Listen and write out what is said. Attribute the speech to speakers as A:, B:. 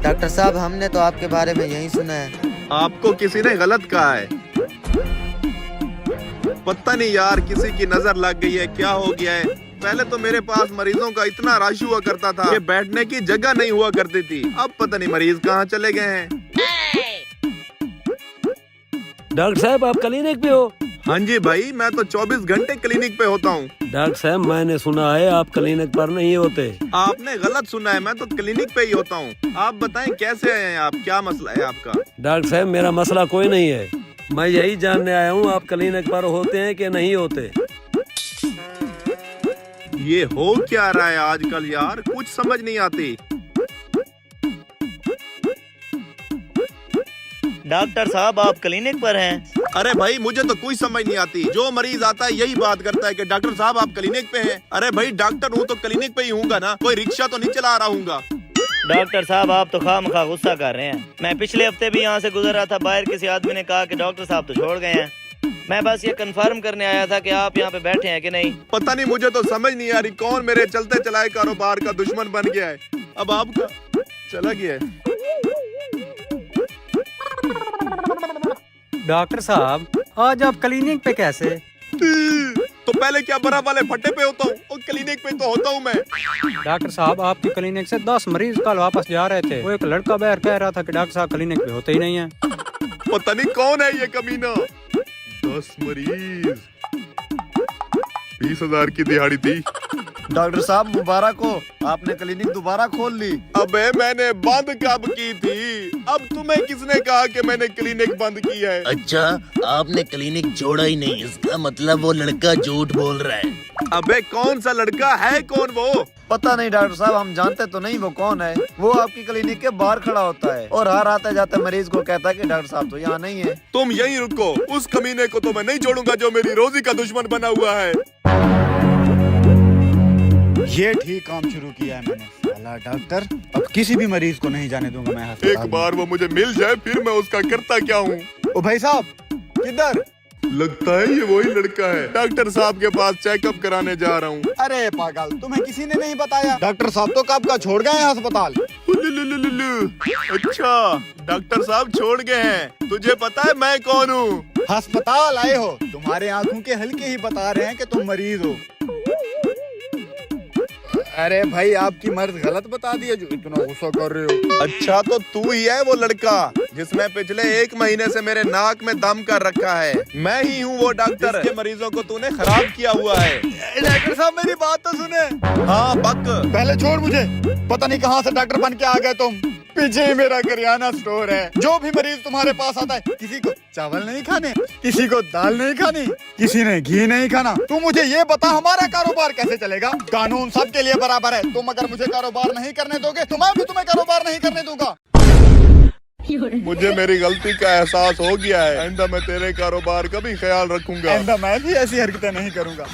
A: Doctor साहब हमने तो आपके बारे में यही सुना है।
B: आपको किसी ने गलत कहा है। पता नहीं यार, किसी की नजर लग गई है, क्या हो गया है। पहले तो मेरे पास मरीजों का इतना रश हुआ करता था कि बैठने की जगह नहीं हुआ करती थी। अब पता नहीं मरीज कहाँ चले गए हैं।
C: डॉक्टर साहब आप क्लिनिक पे हो?
B: हाँ जी भाई, मैं तो 24 घंटे क्लिनिक पे होता हूँ।
C: डॉक्टर साहब मैंने सुना है आप क्लिनिक पर नहीं होते।
B: आपने गलत सुना है, मैं तो क्लिनिक पे ही होता हूँ। आप बताएं कैसे आए हैं आप, क्या मसला है आपका?
C: डॉक्टर साहब मेरा मसला कोई नहीं है, मैं यही जानने आया हूँ आप क्लिनिक पर होते हैं कि नहीं होते।
B: ये हो क्या रहा है आजकल यार, कुछ समझ नहीं आती।
D: डॉक्टर साहब आप क्लिनिक पर हैं?
B: अरे भाई मुझे तो कोई समझ नहीं आती। जो मरीज आता है यही बात करता है कि डॉक्टर साहब आप क्लिनिक पे हैं। अरे भाई डॉक्टर हूँ तो क्लिनिक पे ही हूँगा ना, कोई रिक्शा तो नहीं चला रहा हूँगा।
D: डॉक्टर साहब आप तो खामखा गुस्सा कर रहे हैं। मैं पिछले हफ्ते भी यहाँ से गुजर रहा था, बाहर किसी आदमी ने कहा कि डॉक्टर साहब तो छोड़ गए हैं। मैं बस ये कंफर्म करने आया था कि आप यहाँ पे बैठे हैं कि नहीं।
B: पता नहीं, मुझे तो समझ नहीं आ रही कौन मेरे चलते चलाए कारोबार का दुश्मन बन गया है। अब आपका चला गया है।
E: डॉक्टर साहब आज आप क्लिनिक पे कैसे?
B: तो पहले क्या बड़ा वाले फट्टे पे होता हूँ और क्लिनिक पे तो होता हूँ मैं।
E: डॉक्टर साहब आपकी क्लिनिक से 10 मरीज कल वापस जा रहे थे। वो एक लड़का बाहर कह रहा था कि डॉक्टर साहब क्लिनिक पे होते ही नहीं है।
B: पता नहीं कौन है ये कमीना। 10 मरीज, 20,000 की दिहाड़ी थी।
F: डॉक्टर साहब मुबारक हो, आपने क्लिनिक दोबारा खोल ली।
B: अबे मैंने बंद कब की थी? अब तुम्हें किसने कहा कि मैंने क्लिनिक बंद की है?
G: अच्छा आपने क्लिनिक छोड़ा ही नहीं, इसका मतलब वो लड़का झूठ बोल रहा है।
B: अबे कौन सा लड़का है, कौन वो?
F: पता नहीं डॉक्टर साहब, हम जानते तो नहीं वो कौन है। वो आपकी क्लिनिक के बाहर खड़ा होता है और हर आते जाते मरीज को कहता है कि डॉक्टर साहब तो यहाँ नहीं है।
B: तुम यहीं रुको, उस कमीने को तो मैं नहीं छोड़ूंगा जो मेरी रोजी का दुश्मन बना हुआ है।
H: ये ठीक काम शुरू किया है मैंने। साला डॉक्टर, अब किसी भी मरीज को नहीं जाने दूंगा मैं अस्पताल
B: एक बार वो मुझे मिल जाए फिर मैं उसका करता क्या हूँ।
H: ओ भाई साहब किधर?
B: लगता है ये वही लड़का है। डॉक्टर साहब के पास चेकअप कराने जा रहा हूँ।
H: अरे पागल, तुम्हें किसी ने नहीं बताया? डॉक्टर साहब तो कब का छोड़ गए हैं अस्पताल।
B: अच्छा डॉक्टर साहब छोड़ गए हैं, तुझे पता है मैं कौन हूँ?
H: अस्पताल आए हो, तुम्हारे आंखों के हल्के ही बता रहे हैं कि तुम मरीज हो। अरे भाई आपकी मर्द गलत बता दिया, जो इतना गुस्सा कर रहे हो।
B: अच्छा तो तू ही है वो लड़का जिसने पिछले 1 महीने से मेरे नाक में दम कर रखा है। मैं ही हूँ वो डॉक्टर जिसके मरीजों को तूने खराब किया हुआ है।
H: डॉक्टर साहब मेरी बात तो सुने।
B: हाँ बक,
H: पहले छोड़ मुझे, पता नहीं कहाँ से डॉक्टर बन के आ गए तुम। पीछे ही मेरा करियाना स्टोर है। जो भी मरीज तुम्हारे पास आता है, किसी को चावल नहीं खाने, किसी को दाल नहीं खानी, किसी ने घी नहीं खाना। तू मुझे ये बता हमारा कारोबार कैसे चलेगा? कानून सबके लिए बराबर है। तुम अगर मुझे कारोबार नहीं करने दोगे तो मैं भी तुम्हें कारोबार नहीं करने दूंगा।
B: मुझे मेरी गलती का एहसास हो गया है। आइंदा मैं तेरे कारोबार का भी ख्याल रखूंगा।
H: आइंदा मैं भी ऐसी हरकतें नहीं करूंगा।